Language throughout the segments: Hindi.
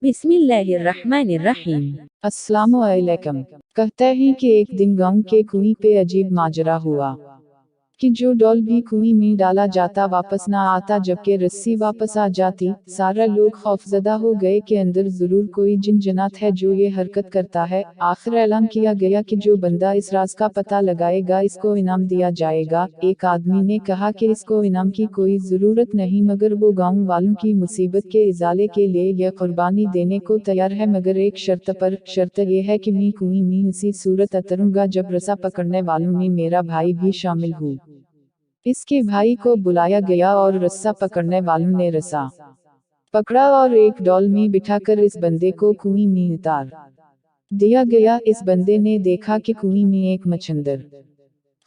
बिस्मिल्लाहिर्रहमानिर्रहीम। अस्सलामुअलैकुम। कहते हैं कि एक दिन गांव के कुएं पे अजीब माजरा हुआ कि जो डॉल भी कुएं में डाला जाता वापस ना आता, जबकि रस्सी वापस आ जाती। सारे लोग खौफजदा हो गए कि अंदर जरूर कोई जिन जन्नत है जो ये हरकत करता है। आखिर ऐलान किया गया कि जो बंदा इस राज का पता लगाएगा इसको इनाम दिया जाएगा। एक आदमी ने कहा कि इसको इनाम की कोई ज़रूरत नहीं, मगर वो गाँव वालों की मुसीबत के इजाले के लिए यह कुर्बानी देने को तैयार है, मगर एक शर्त पर। शर्त यह है कि मैं कुएं में उसी सूरत उतरूंगा जब रस्सा पकड़ने वालों में मेरा भाई भी शामिल हो। इसके भाई को बुलाया गया और रस्सा पकड़ने वालों ने रस्सा पकड़ा और एक डॉल में बिठाकर इस बंदे को कुएं में उतार दिया गया। इस बंदे ने देखा कि कुएं में एक मच्छर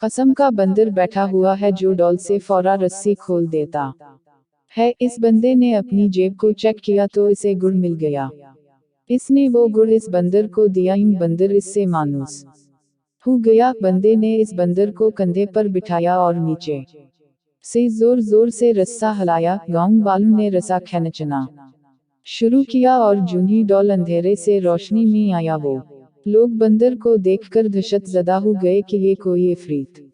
कसम का बंदर बैठा हुआ है जो डॉल से फौरा रस्सी खोल देता है। इस बंदे ने अपनी जेब को चेक किया तो इसे गुड़ मिल गया। इसने वो गुड़ इस बंदर को दिया। बंदर इससे मायूस हो गया। बंदे ने इस बंदर को कंधे पर बिठाया और नीचे से जोर जोर से रस्सा हिलाया। गांव वालों ने रस्सा खींचना शुरू किया और जूही डॉल अंधेरे से रोशनी में आया, वो लोग बंदर को देखकर दहशत ज़दा हो गए कि ये कोई इफरीत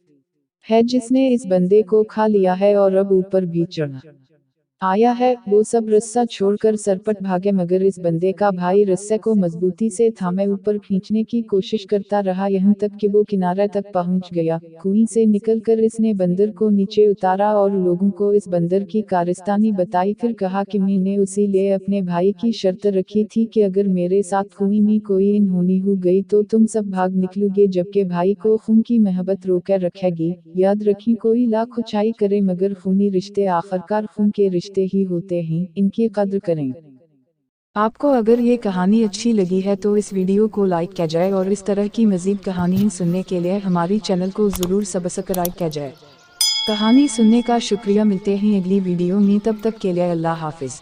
है जिसने इस बंदे को खा लिया है और अब ऊपर भी चढ़ आया है। वो सब रस्सा छोड़कर सरपट भागे, मगर इस बंदे का भाई रस्से को मजबूती से थामे ऊपर खींचने की कोशिश करता रहा, यहाँ तक कि वो किनारे तक पहुंच गया। कुएं से निकलकर इसने बंदर को नीचे उतारा और लोगों को इस बंदर की कारस्तानी बताई। फिर कहा कि मैंने उसी लिए अपने भाई की शर्त रखी थी कि अगर मेरे साथ कुएं में कोई अनहोनी हो गई तो तुम सब भाग निकलोगे, जबकि भाई को खून की मोहब्बत रोके रखेगी। याद रखें, कोई लाख ऊंचाई करे मगर खूनी रिश्ते आखिरकार खून के रिश्ते ही होते हैं, इनकी कद्र करें। आपको अगर ये कहानी अच्छी लगी है तो इस वीडियो को लाइक किया जाए और इस तरह की मज़ीद कहानियाँ सुनने के लिए हमारी चैनल को ज़रूर सब्सक्राइब किया जाए। कहानी सुनने का शुक्रिया। मिलते हैं अगली वीडियो में, तब तक के लिए अल्लाह हाफिज़।